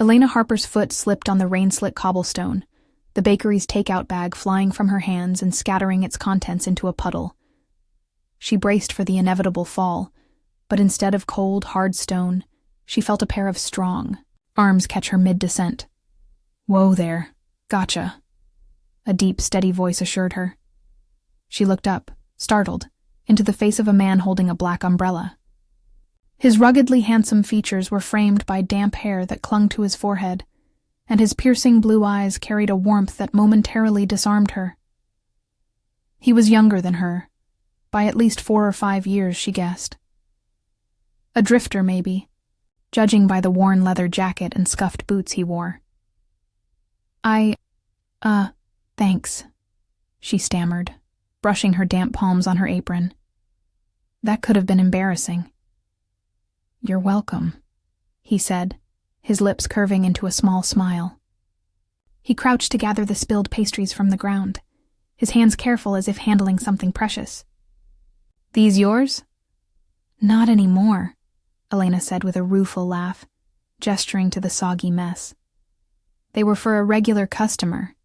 Elena Harper's foot slipped on the rain-slick cobblestone, the bakery's takeout bag flying from her hands and scattering its contents into a puddle. She braced for the inevitable fall, but instead of cold, hard stone, she felt a pair of strong arms catch her mid-descent. "Whoa there. Gotcha," a deep, steady voice assured her. She looked up, startled, into the face of a man holding a black umbrella. His ruggedly handsome features were framed by damp hair that clung to his forehead, and his piercing blue eyes carried a warmth that momentarily disarmed her. He was younger than her, by at least 4 or 5 years, she guessed. A drifter, maybe, judging by the worn leather jacket and scuffed boots he wore. Thanks," she stammered, brushing her damp palms on her apron. That could have been embarrassing. "You're welcome," he said, his lips curving into a small smile. He crouched to gather the spilled pastries from the ground, his hands careful as if handling something precious. "These yours?" "Not anymore," Elena said with a rueful laugh, gesturing to the soggy mess. "They were for a regular customer.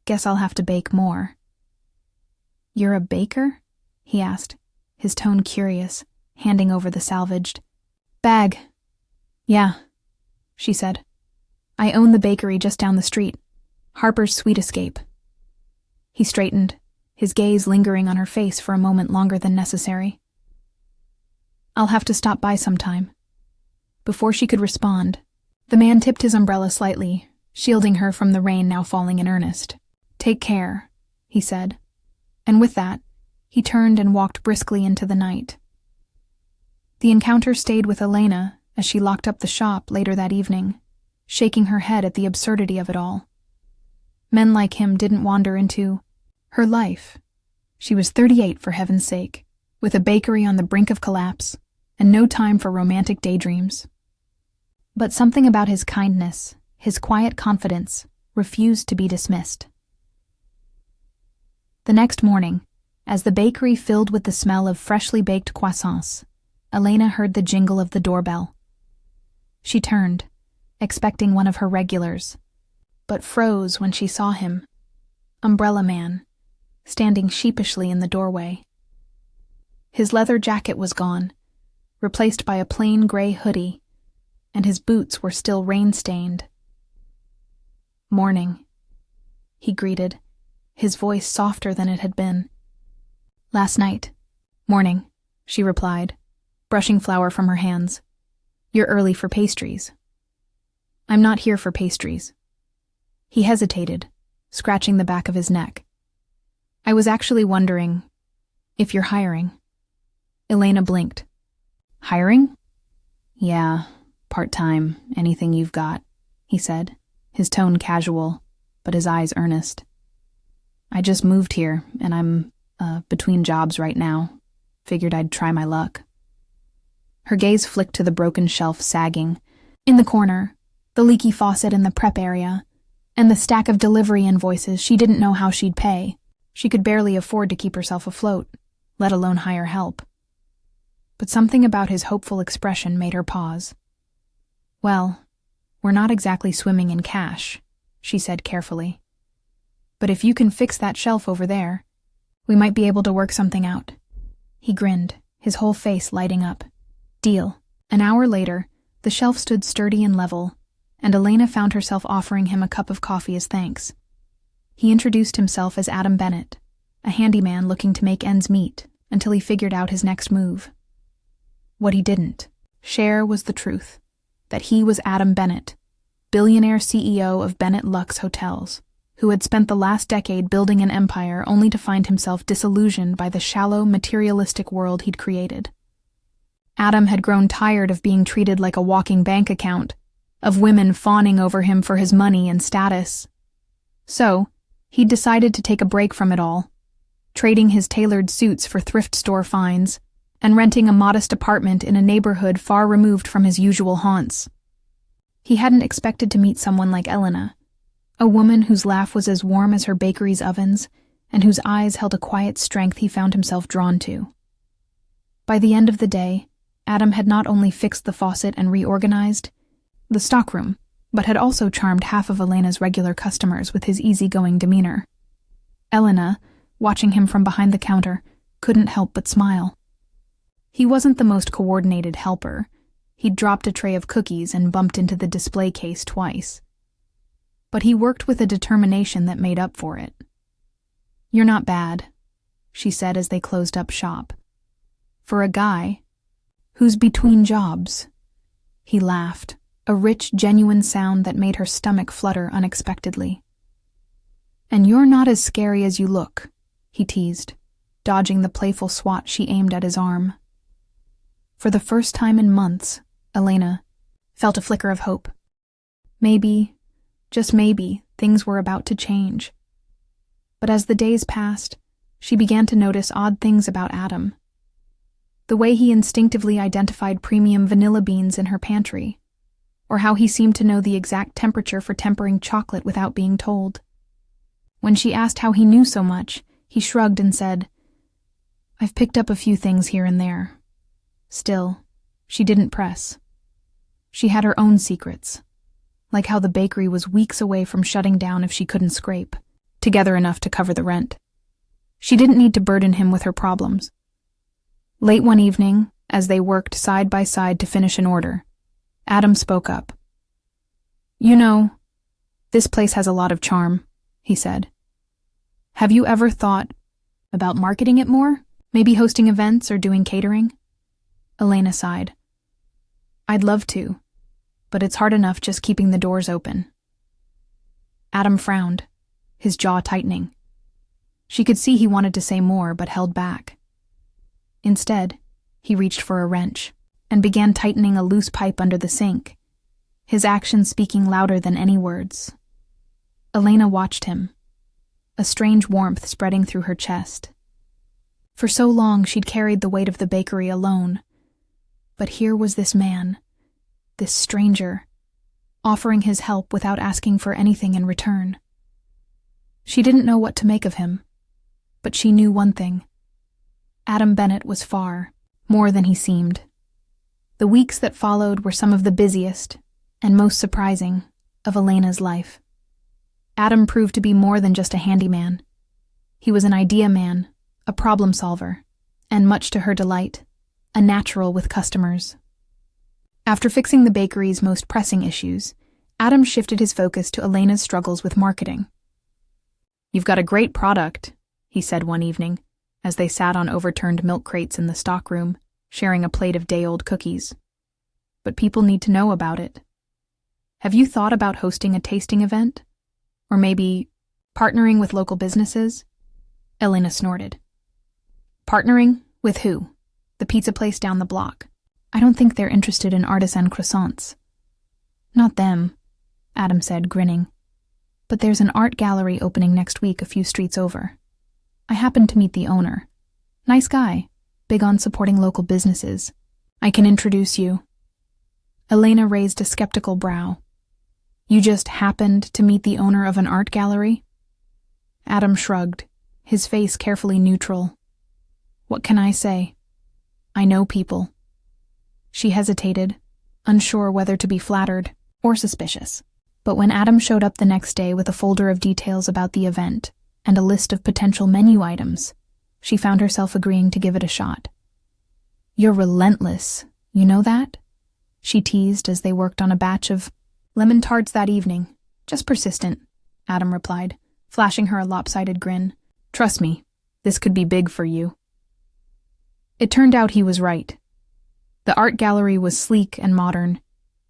Guess I'll have to bake more." "You're a baker?" he asked, his tone curious, handing over the salvaged bag. "Yeah," she said. "I own the bakery just down the street. Harper's Sweet Escape." He straightened, his gaze lingering on her face for a moment longer than necessary. "I'll have to stop by sometime." Before she could respond, the man tipped his umbrella slightly, shielding her from the rain now falling in earnest. "Take care," he said, and with that, he turned and walked briskly into the night. The encounter stayed with Elena as she locked up the shop later that evening, shaking her head at the absurdity of it all. Men like him didn't wander into her life. She was 38, for heaven's sake, with a bakery on the brink of collapse, and no time for romantic daydreams. But something about his kindness, his quiet confidence, refused to be dismissed. The next morning, as the bakery filled with the smell of freshly baked croissants, Elena heard the jingle of the doorbell. She turned, expecting one of her regulars, but froze when she saw him, Umbrella Man, standing sheepishly in the doorway. His leather jacket was gone, replaced by a plain gray hoodie, and his boots were still rain-stained. "Morning," he greeted, his voice softer than it had been. "Last night." "Morning," she replied, brushing flour from her hands. "You're early for pastries." "I'm not here for pastries." He hesitated, scratching the back of his neck. "I was actually wondering if you're hiring." Elena blinked. "Hiring?" "Yeah, part-time, anything you've got," he said, his tone casual, but his eyes earnest. "I just moved here, and I'm between jobs right now. Figured I'd try my luck." Her gaze flicked to the broken shelf sagging in the corner, the leaky faucet in the prep area, and the stack of delivery invoices she didn't know how she'd pay. She could barely afford to keep herself afloat, let alone hire help. But something about his hopeful expression made her pause. "Well, we're not exactly swimming in cash," she said carefully. "But if you can fix that shelf over there, we might be able to work something out." He grinned, his whole face lighting up. "Deal." An hour later, the shelf stood sturdy and level, and Elena found herself offering him a cup of coffee as thanks. He introduced himself as Adam Bennett, a handyman looking to make ends meet until he figured out his next move. What he didn't share was the truth, that he was Adam Bennett, billionaire CEO of Bennett Lux Hotels, who had spent the last decade building an empire only to find himself disillusioned by the shallow, materialistic world he'd created. Adam had grown tired of being treated like a walking bank account, of women fawning over him for his money and status. So, he'd decided to take a break from it all, trading his tailored suits for thrift store finds, and renting a modest apartment in a neighborhood far removed from his usual haunts. He hadn't expected to meet someone like Elena, a woman whose laugh was as warm as her bakery's ovens, and whose eyes held a quiet strength he found himself drawn to. By the end of the day, Adam had not only fixed the faucet and reorganized the stockroom, but had also charmed half of Elena's regular customers with his easygoing demeanor. Elena, watching him from behind the counter, couldn't help but smile. He wasn't the most coordinated helper. He'd dropped a tray of cookies and bumped into the display case twice. But he worked with a determination that made up for it. "You're not bad," she said as they closed up shop. "For a guy who's between jobs." He laughed, a rich, genuine sound that made her stomach flutter unexpectedly. "And you're not as scary as you look," he teased, dodging the playful swat she aimed at his arm. For the first time in months, Elena felt a flicker of hope. Maybe, just maybe, things were about to change. But as the days passed, she began to notice odd things about Adam. The way he instinctively identified premium vanilla beans in her pantry, or how he seemed to know the exact temperature for tempering chocolate without being told. When she asked how he knew so much, he shrugged and said, "I've picked up a few things here and there." Still, she didn't press. She had her own secrets, like how the bakery was weeks away from shutting down if she couldn't scrape together enough to cover the rent. She didn't need to burden him with her problems. Late one evening, as they worked side by side to finish an order, Adam spoke up. "You know, this place has a lot of charm," he said. "Have you ever thought about marketing it more? Maybe hosting events or doing catering?" Elena sighed. "I'd love to, but it's hard enough just keeping the doors open." Adam frowned, his jaw tightening. She could see he wanted to say more, but held back. Instead, he reached for a wrench and began tightening a loose pipe under the sink, his actions speaking louder than any words. Elena watched him, a strange warmth spreading through her chest. For so long she'd carried the weight of the bakery alone, but here was this man, this stranger, offering his help without asking for anything in return. She didn't know what to make of him, but she knew one thing. Adam Bennett was far more than he seemed. The weeks that followed were some of the busiest and most surprising of Elena's life. Adam proved to be more than just a handyman. He was an idea man, a problem solver, and much to her delight, a natural with customers. After fixing the bakery's most pressing issues, Adam shifted his focus to Elena's struggles with marketing. "You've got a great product," he said one evening, as they sat on overturned milk crates in the stockroom, sharing a plate of day-old cookies. "But people need to know about it. Have you thought about hosting a tasting event? Or maybe partnering with local businesses?" Elena snorted. "Partnering? With who? The pizza place down the block. I don't think they're interested in artisan croissants." "Not them," Adam said, grinning. "But there's an art gallery opening next week a few streets over. I happened to meet the owner. Nice guy, big on supporting local businesses. I can introduce you." Elena raised a skeptical brow. "You just happened to meet the owner of an art gallery?" Adam shrugged, his face carefully neutral. "What can I say? I know people." She hesitated, unsure whether to be flattered or suspicious. But when Adam showed up the next day with a folder of details about the event and a list of potential menu items, she found herself agreeing to give it a shot. "You're relentless, you know that?" she teased as they worked on a batch of lemon tarts that evening. "Just persistent," Adam replied, flashing her a lopsided grin. "Trust me, this could be big for you." It turned out he was right. The art gallery was sleek and modern,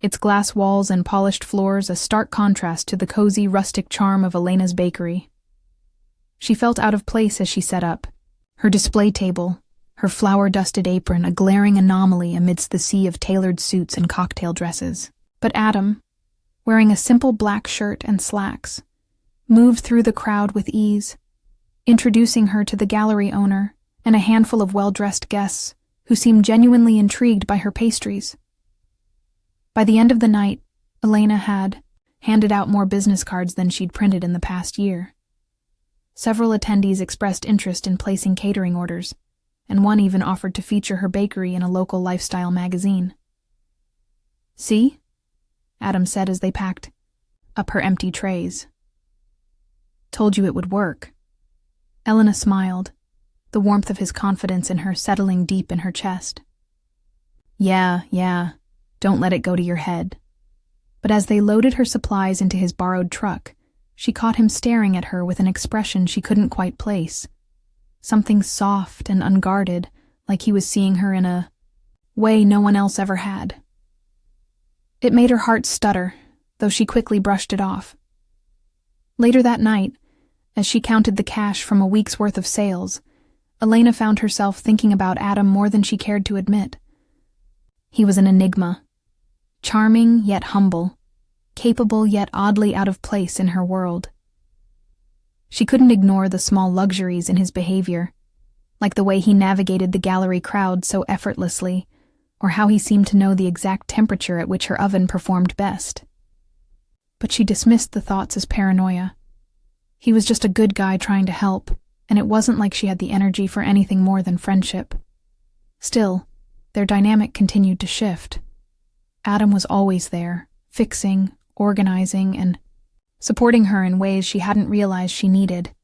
its glass walls and polished floors a stark contrast to the cozy, rustic charm of Elena's bakery. She felt out of place as she set up, her display table, her flour-dusted apron a glaring anomaly amidst the sea of tailored suits and cocktail dresses. But Adam, wearing a simple black shirt and slacks, moved through the crowd with ease, introducing her to the gallery owner and a handful of well-dressed guests who seemed genuinely intrigued by her pastries. By the end of the night, Elena had handed out more business cards than she'd printed in the past year. Several attendees expressed interest in placing catering orders, and one even offered to feature her bakery in a local lifestyle magazine. "See?" Adam said as they packed up her empty trays. Told you it would work. Elena smiled, the warmth of his confidence in her settling deep in her chest. Yeah, don't let it go to your head. But as they loaded her supplies into his borrowed truck, she caught him staring at her with an expression she couldn't quite place. Something soft and unguarded, like he was seeing her in a way no one else ever had. It made her heart stutter, though she quickly brushed it off. Later that night, as she counted the cash from a week's worth of sales, Elena found herself thinking about Adam more than she cared to admit. He was an enigma. Charming yet humble, capable yet oddly out of place in her world. She couldn't ignore the small luxuries in his behavior, like the way he navigated the gallery crowd so effortlessly, or how he seemed to know the exact temperature at which her oven performed best. But she dismissed the thoughts as paranoia. He was just a good guy trying to help, and it wasn't like she had the energy for anything more than friendship. Still, their dynamic continued to shift. Adam was always there, fixing, organizing, and supporting her in ways she hadn't realized she needed.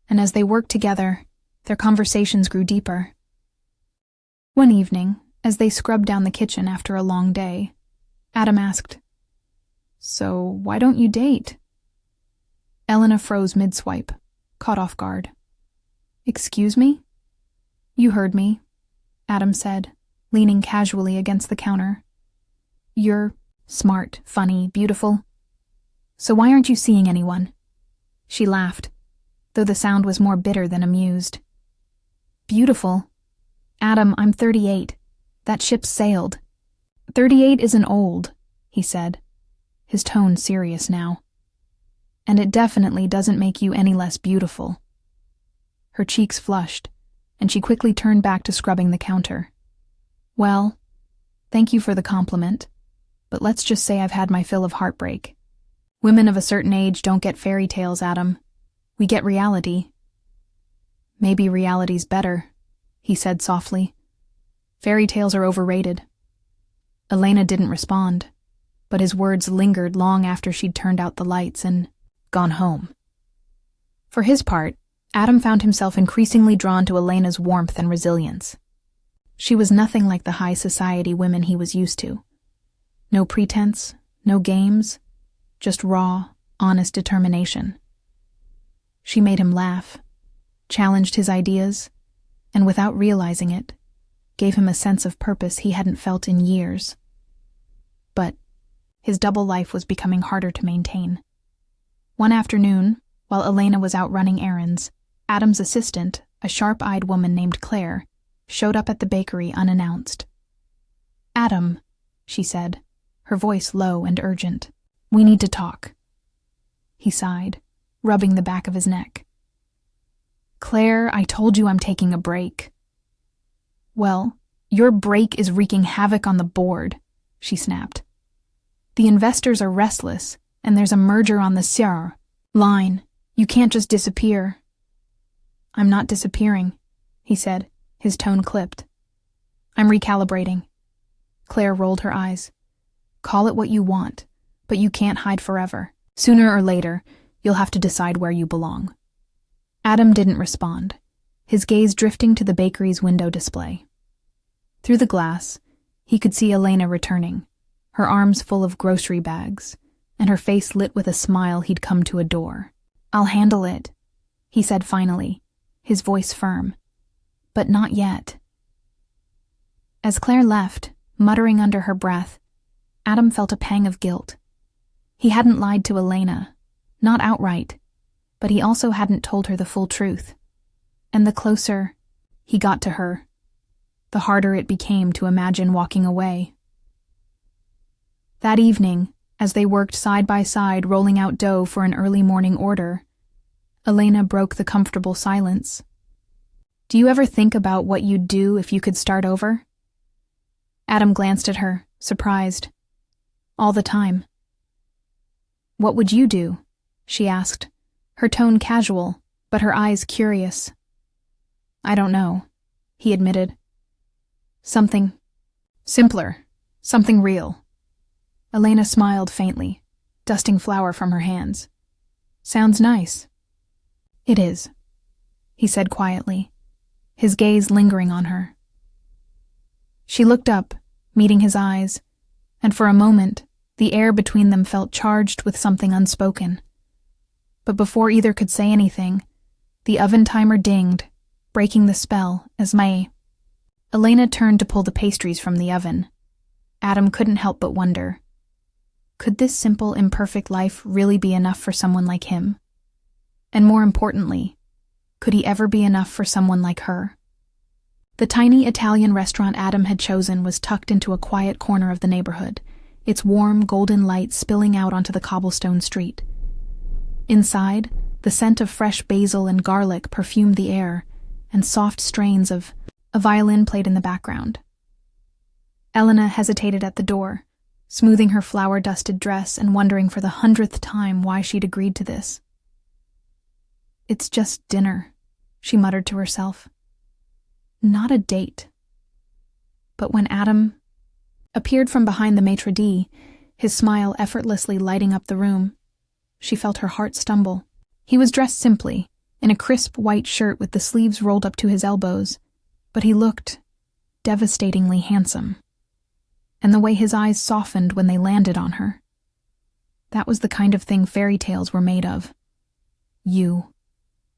And as they worked together, their conversations grew deeper. One evening, as they scrubbed down the kitchen after a long day, Adam asked, "So why don't you date?" Elena froze mid-swipe, caught off guard. "Excuse me?" "You heard me," Adam said, leaning casually against the counter. "You're smart, funny, beautiful. So why aren't you seeing anyone?" She laughed, though the sound was more bitter than amused. "Beautiful? Adam, I'm 38. That ship's sailed." "38 isn't old," he said, his tone serious now. "And it definitely doesn't make you any less beautiful." Her cheeks flushed, and she quickly turned back to scrubbing the counter. "Well, thank you for the compliment, but let's just say I've had my fill of heartbreak. Women of a certain age don't get fairy tales, Adam. We get reality." "Maybe reality's better," he said softly. "Fairy tales are overrated." Elena didn't respond, but his words lingered long after she'd turned out the lights and gone home. For his part, Adam found himself increasingly drawn to Elena's warmth and resilience. She was nothing like the high society women he was used to. No pretense, no games, just raw, honest determination. She made him laugh, challenged his ideas, and without realizing it, gave him a sense of purpose he hadn't felt in years. But his double life was becoming harder to maintain. One afternoon, while Elena was out running errands, Adam's assistant, a sharp-eyed woman named Claire, showed up at the bakery unannounced. "Adam," she said, her voice low and urgent, "we need to talk." He sighed, rubbing the back of his neck. "Claire, I told you I'm taking a break." "Well, your break is wreaking havoc on the board," she snapped. "The investors are restless, and there's a merger on the CR line. You can't just disappear." "I'm not disappearing," he said, his tone clipped. "I'm recalibrating." Claire rolled her eyes. "Call it what you want, but you can't hide forever. Sooner or later, you'll have to decide where you belong." Adam didn't respond, his gaze drifting to the bakery's window display. Through the glass, he could see Elena returning, her arms full of grocery bags, and her face lit with a smile he'd come to adore. "I'll handle it," he said finally, his voice firm. "But not yet." As Claire left, muttering under her breath, Adam felt a pang of guilt. He hadn't lied to Elena, not outright, but he also hadn't told her the full truth. And the closer he got to her, the harder it became to imagine walking away. That evening, as they worked side by side rolling out dough for an early morning order, Elena broke the comfortable silence. "Do you ever think about what you'd do if you could start over?" Adam glanced at her, surprised. "All the time." "What would you do?" she asked, her tone casual, but her eyes curious. "I don't know," he admitted. "Something simpler, something real." Elena smiled faintly, dusting flour from her hands. Sounds nice. It is, he said quietly, his gaze lingering on her. She looked up, meeting his eyes, and for a moment, the air between them felt charged with something unspoken. But before either could say anything, the oven timer dinged, breaking the spell as Elena turned to pull the pastries from the oven. Adam couldn't help but wonder, could this simple, imperfect life really be enough for someone like him? And more importantly, could he ever be enough for someone like her? The tiny Italian restaurant Adam had chosen was tucked into a quiet corner of the neighborhood, its warm, golden light spilling out onto the cobblestone street. Inside, the scent of fresh basil and garlic perfumed the air, and soft strains of a violin played in the background. Elena hesitated at the door, smoothing her flour-dusted dress and wondering for the 100th time why she'd agreed to this. It's just dinner, she muttered to herself. Not a date. But when Adam appeared from behind the maitre d', his smile effortlessly lighting up the room, she felt her heart stumble. He was dressed simply, in a crisp white shirt with the sleeves rolled up to his elbows, but he looked devastatingly handsome. And the way his eyes softened when they landed on her. That was the kind of thing fairy tales were made of. You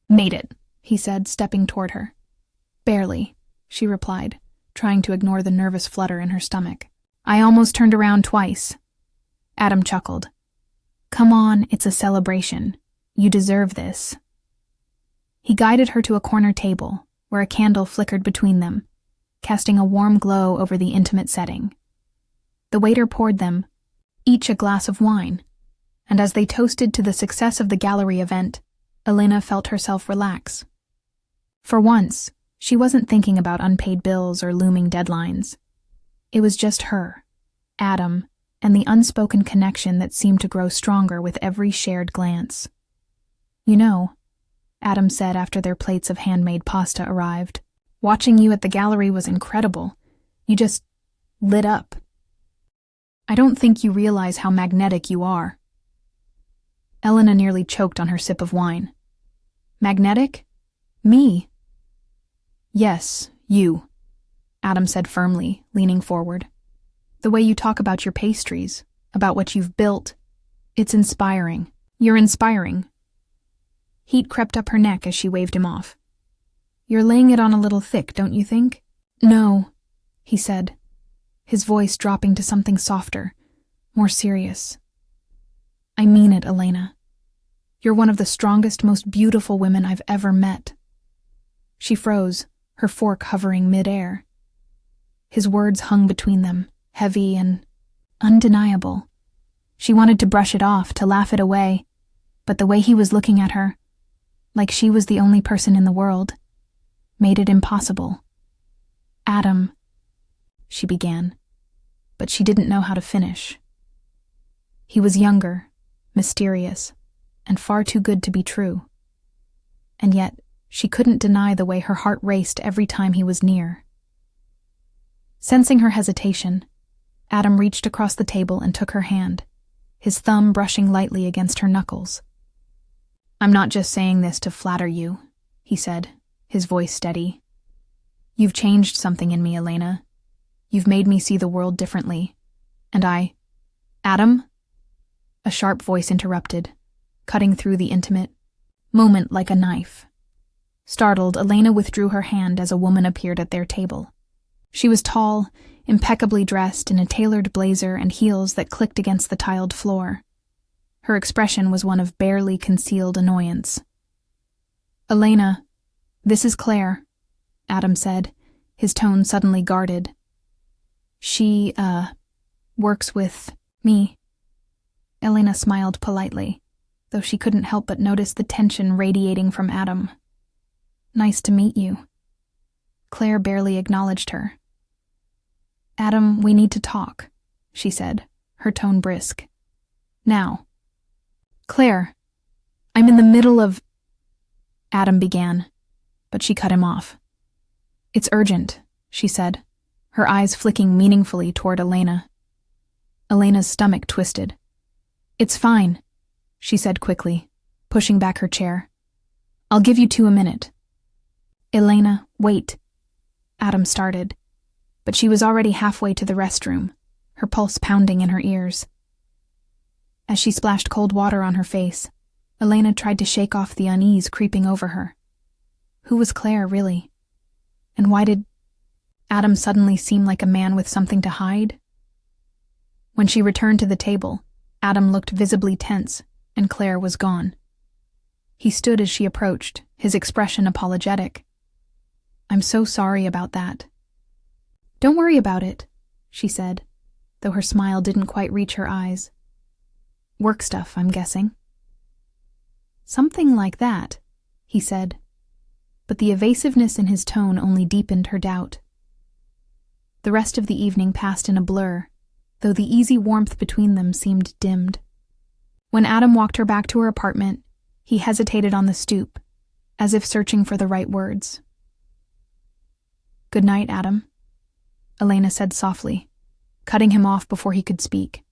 made it, he said, stepping toward her. Barely, she replied, trying to ignore the nervous flutter in her stomach. I almost turned around twice. Adam chuckled. Come on, it's a celebration. You deserve this. He guided her to a corner table, where a candle flickered between them, casting a warm glow over the intimate setting. The waiter poured them, each a glass of wine, and as they toasted to the success of the gallery event, Elena felt herself relax. For once, she wasn't thinking about unpaid bills or looming deadlines. It was just her, Adam, and the unspoken connection that seemed to grow stronger with every shared glance. You know, Adam said after their plates of handmade pasta arrived, watching you at the gallery was incredible. You just lit up. I don't think you realize how magnetic you are. Elena nearly choked on her sip of wine. Magnetic? Me? Yes, you, Adam said firmly, leaning forward. The way you talk about your pastries, about what you've built, it's inspiring. You're inspiring. Heat crept up her neck as she waved him off. You're laying it on a little thick, don't you think? No, he said, his voice dropping to something softer, more serious. I mean it, Elena. You're one of the strongest, most beautiful women I've ever met. She froze, her fork hovering mid-air. His words hung between them, heavy and undeniable. She wanted to brush it off, to laugh it away, but the way he was looking at her, like she was the only person in the world, made it impossible. Adam, she began, but she didn't know how to finish. He was younger, mysterious, and far too good to be true. And yet, she couldn't deny the way her heart raced every time he was near. Sensing her hesitation, Adam reached across the table and took her hand, his thumb brushing lightly against her knuckles. I'm not just saying this to flatter you, he said, his voice steady. You've changed something in me, Elena. You've made me see the world differently. And Adam? A sharp voice interrupted, cutting through the intimate moment like a knife. Startled, Elena withdrew her hand as a woman appeared at their table. She was tall, impeccably dressed in a tailored blazer and heels that clicked against the tiled floor. Her expression was one of barely concealed annoyance. Elena, this is Claire, Adam said, his tone suddenly guarded. She, works with me. Elena smiled politely, though she couldn't help but notice the tension radiating from Adam. Nice to meet you. Claire barely acknowledged her. Adam, we need to talk, she said, her tone brisk. Now. Claire, I'm in the middle of... Adam began, but she cut him off. It's urgent, she said, her eyes flicking meaningfully toward Elena. Elena's stomach twisted. "It's fine," she said quickly, pushing back her chair. "I'll give you 2 a minute." "Elena, wait," Adam started, but she was already halfway to the restroom, her pulse pounding in her ears. As she splashed cold water on her face, Elena tried to shake off the unease creeping over her. Who was Claire, really? And why did Adam suddenly seem like a man with something to hide? When she returned to the table, Adam looked visibly tense, and Claire was gone. He stood as she approached, his expression apologetic. "I'm so sorry about that." "Don't worry about it," she said, though her smile didn't quite reach her eyes. "Work stuff, I'm guessing." "Something like that," he said, but the evasiveness in his tone only deepened her doubt. The rest of the evening passed in a blur, though the easy warmth between them seemed dimmed. When Adam walked her back to her apartment, he hesitated on the stoop, as if searching for the right words. "Good night, Adam," Elena said softly, cutting him off before he could speak.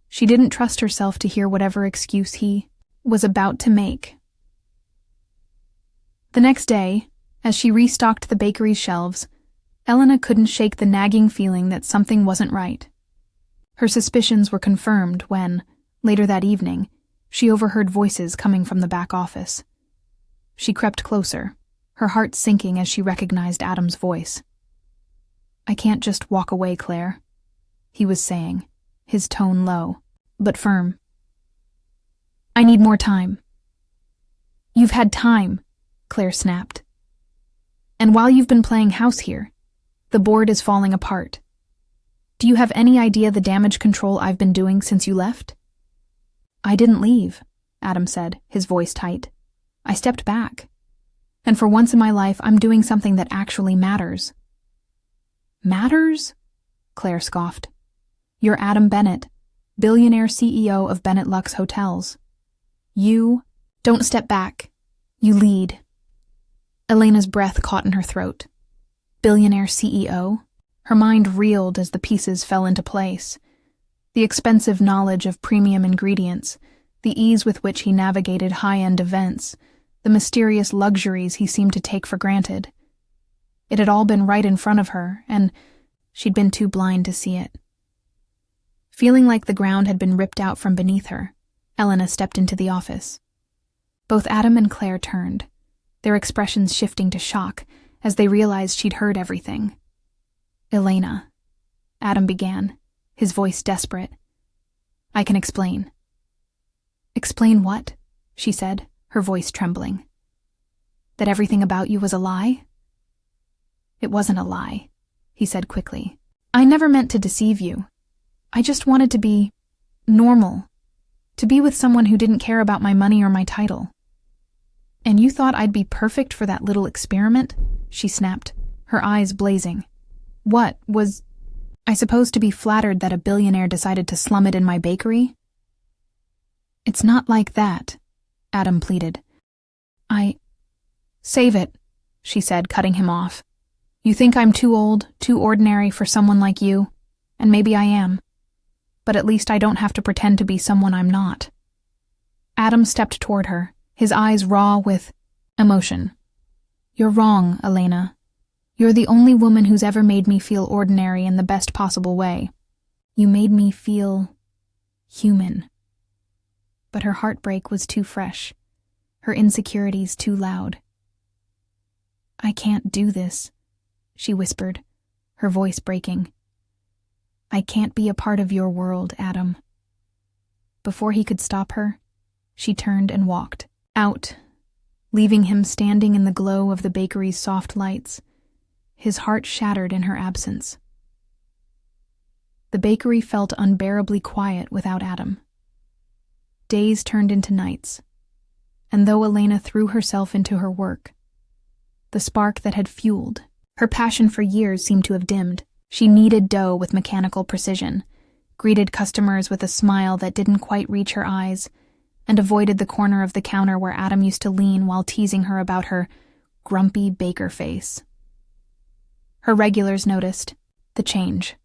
She didn't trust herself to hear whatever excuse he was about to make. The next day, as she restocked the bakery's shelves, Elena couldn't shake the nagging feeling that something wasn't right. Her suspicions were confirmed when, later that evening, she overheard voices coming from the back office. She crept closer, her heart sinking as she recognized Adam's voice. "I can't just walk away, Claire," he was saying, his tone low, but firm. "I need more time." "You've had time," Claire snapped. "And while you've been playing house here, the board is falling apart. Do you have any idea the damage control I've been doing since you left?" "I didn't leave," Adam said, his voice tight. "I stepped back. And for once in my life, I'm doing something that actually matters." "Matters?" Claire scoffed. "You're Adam Bennett, billionaire CEO of Bennett Lux Hotels. You don't step back. You lead." Elena's breath caught in her throat. Billionaire CEO? Her mind reeled as the pieces fell into place. The expensive knowledge of premium ingredients, the ease with which he navigated high-end events, the mysterious luxuries he seemed to take for granted. It had all been right in front of her, and she'd been too blind to see it. Feeling like the ground had been ripped out from beneath her, Elena stepped into the office. Both Adam and Claire turned, their expressions shifting to shock as they realized she'd heard everything. "Elena," Adam began, his voice desperate. "I can explain." "Explain what?" she said, her voice trembling. "That everything about you was a lie?" "It wasn't a lie," he said quickly. "I never meant to deceive you. I just wanted to be normal, to be with someone who didn't care about my money or my title." "And you thought I'd be perfect for that little experiment?" she snapped, her eyes blazing. "What, was I supposed to be flattered that a billionaire decided to slum it in my bakery?" "It's not like that," Adam pleaded. "Save it," she said, cutting him off. "You think I'm too old, too ordinary for someone like you, and maybe I am. But at least I don't have to pretend to be someone I'm not." Adam stepped toward her, his eyes raw with emotion. "You're wrong, Elena. You're the only woman who's ever made me feel ordinary in the best possible way. You made me feel human." But her heartbreak was too fresh, her insecurities too loud. "I can't do this," she whispered, her voice breaking. "I can't be a part of your world, Adam." Before he could stop her, she turned and walked out, leaving him standing in the glow of the bakery's soft lights, his heart shattered in her absence. The bakery felt unbearably quiet without Adam. Days turned into nights, and though Elena threw herself into her work, the spark that had fueled her passion for years seemed to have dimmed. She kneaded dough with mechanical precision, greeted customers with a smile that didn't quite reach her eyes, and avoided the corner of the counter where Adam used to lean while teasing her about her grumpy baker face. Her regulars noticed the change.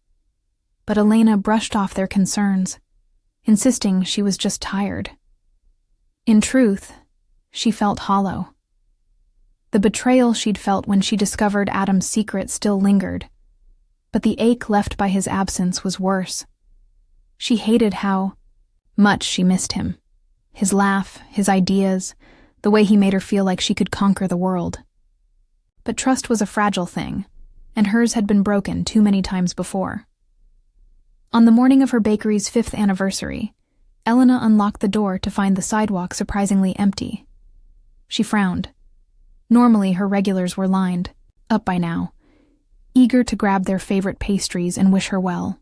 but Elena brushed off their concerns, insisting she was just tired. In truth, she felt hollow. The betrayal she'd felt when she discovered Adam's secret still lingered, but the ache left by his absence was worse. She hated how much she missed him. His laugh, his ideas, the way he made her feel like she could conquer the world. But trust was a fragile thing, and hers had been broken too many times before. On the morning of her bakery's 5th anniversary, Elena unlocked the door to find the sidewalk surprisingly empty. She frowned. Normally, her regulars were lined, up by now, eager to grab their favorite pastries and wish her well.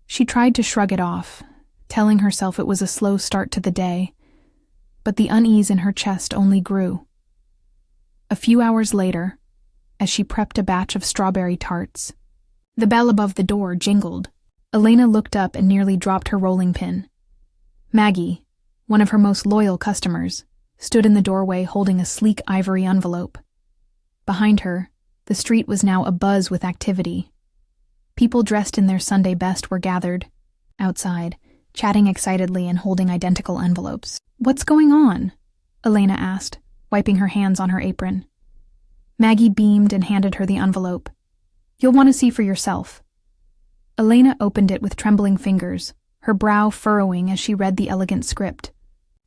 She tried to shrug it off, telling herself it was a slow start to the day, but the unease in her chest only grew. A few hours later, as she prepped a batch of strawberry tarts, the bell above the door jingled. Elena looked up and nearly dropped her rolling pin. Maggie, one of her most loyal customers, stood in the doorway holding a sleek ivory envelope. Behind her, the street was now abuzz with activity. People dressed in their Sunday best were gathered, outside, chatting excitedly and holding identical envelopes. "What's going on?" Elena asked, wiping her hands on her apron. Maggie beamed and handed her the envelope. "You'll want to see for yourself." Elena opened it with trembling fingers, her brow furrowing as she read the elegant script.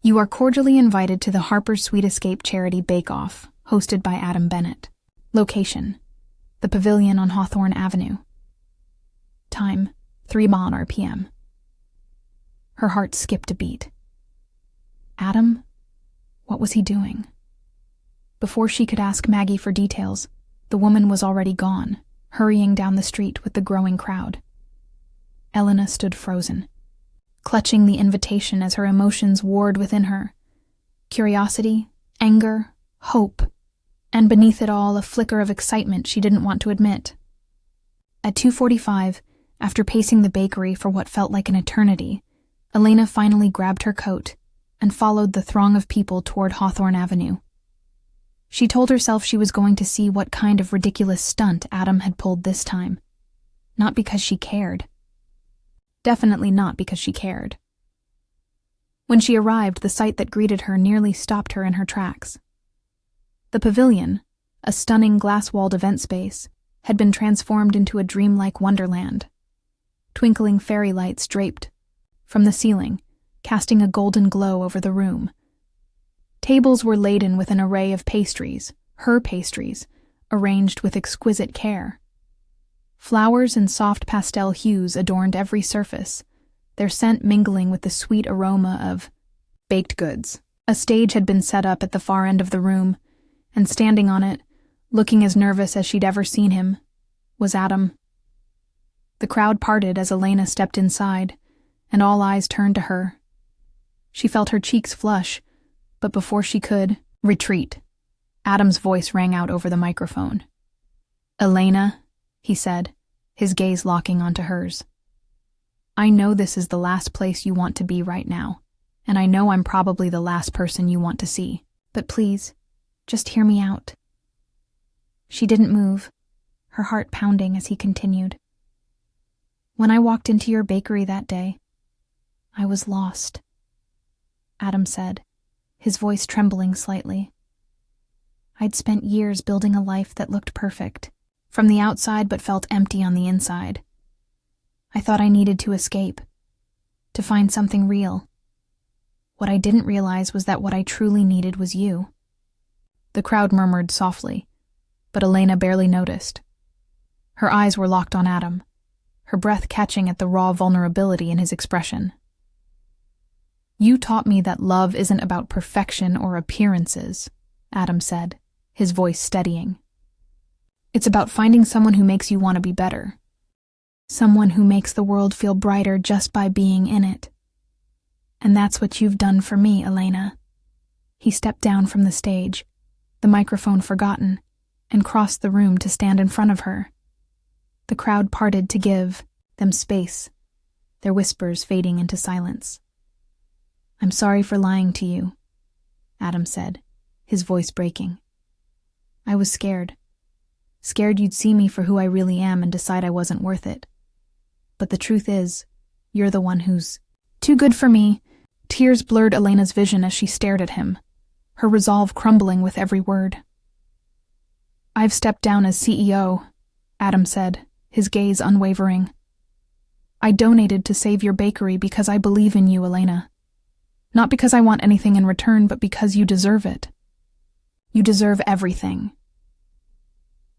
"You are cordially invited to the Harper's Sweet Escape Charity Bake-Off, hosted by Adam Bennett. Location: the Pavilion on Hawthorne Avenue. Time: 3 p.m. Her heart skipped a beat. Adam? What was he doing? Before she could ask Maggie for details, the woman was already gone, hurrying down the street with the growing crowd. Elena stood frozen, clutching the invitation as her emotions warred within her. Curiosity, anger, hope, and beneath it all a flicker of excitement she didn't want to admit. At 2:45, after pacing the bakery for what felt like an eternity, Elena finally grabbed her coat and followed the throng of people toward Hawthorne Avenue. She told herself she was going to see what kind of ridiculous stunt Adam had pulled this time. Not because she cared. Definitely not because she cared. When she arrived, the sight that greeted her nearly stopped her in her tracks. The pavilion, a stunning glass-walled event space, had been transformed into a dreamlike wonderland. Twinkling fairy lights draped from the ceiling, casting a golden glow over the room. Tables were laden with an array of pastries, her pastries, arranged with exquisite care. Flowers in soft pastel hues adorned every surface, their scent mingling with the sweet aroma of baked goods. A stage had been set up at the far end of the room, and standing on it, looking as nervous as she'd ever seen him, was Adam. The crowd parted as Elena stepped inside, and all eyes turned to her. She felt her cheeks flush, but before she could retreat, Adam's voice rang out over the microphone. "Elena," he said, his gaze locking onto hers. "I know this is the last place you want to be right now, and I know I'm probably the last person you want to see, but please, just hear me out." She didn't move, her heart pounding as he continued. "When I walked into your bakery that day, I was lost," Adam said, his voice trembling slightly. "I'd spent years building a life that looked perfect, from the outside but felt empty on the inside. I thought I needed to escape, to find something real. What I didn't realize was that what I truly needed was you." The crowd murmured softly, but Elena barely noticed. Her eyes were locked on Adam, her breath catching at the raw vulnerability in his expression. "You taught me that love isn't about perfection or appearances," Adam said, his voice steadying. "It's about finding someone who makes you want to be better. Someone who makes the world feel brighter just by being in it. And that's what you've done for me, Elena." He stepped down from the stage, the microphone forgotten, and crossed the room to stand in front of her. The crowd parted to give them space, their whispers fading into silence. "I'm sorry for lying to you," Adam said, his voice breaking. "I was scared. Scared you'd see me for who I really am and decide I wasn't worth it. But the truth is, you're the one who's too good for me. Tears blurred Elena's vision as she stared at him, her resolve crumbling with every word. I've stepped down as CEO, Adam said, his gaze unwavering. I donated to save your bakery because I believe in you, Elena. Not because I want anything in return, but because you deserve it. You deserve everything.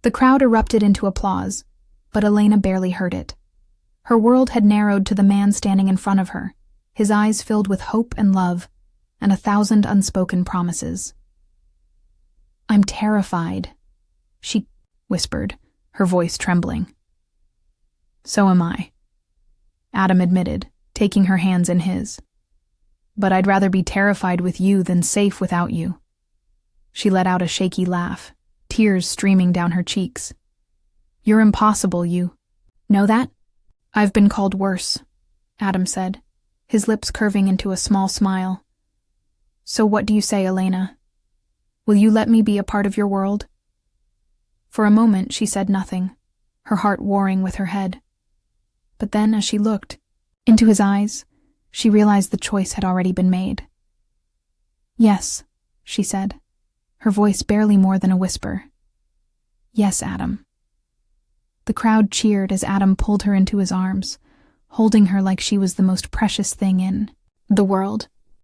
The crowd erupted into applause, but Elena barely heard it. Her world had narrowed to the man standing in front of her, his eyes filled with hope and love, and 1,000 unspoken promises. I'm terrified, she whispered, her voice trembling. So am I, Adam admitted, taking her hands in his. But I'd rather be terrified with you than safe without you. She let out a shaky laugh, tears streaming down her cheeks. You're impossible, you. Know that? I've been called worse, Adam said, his lips curving into a small smile. So what do you say, Elena? Will you let me be a part of your world? For a moment she said nothing, her heart warring with her head. But then, as she looked into his eyes, she realized the choice had already been made. Yes, she said, her voice barely more than a whisper. Yes, Adam. The crowd cheered as Adam pulled her into his arms, holding her like she was the most precious thing in the world.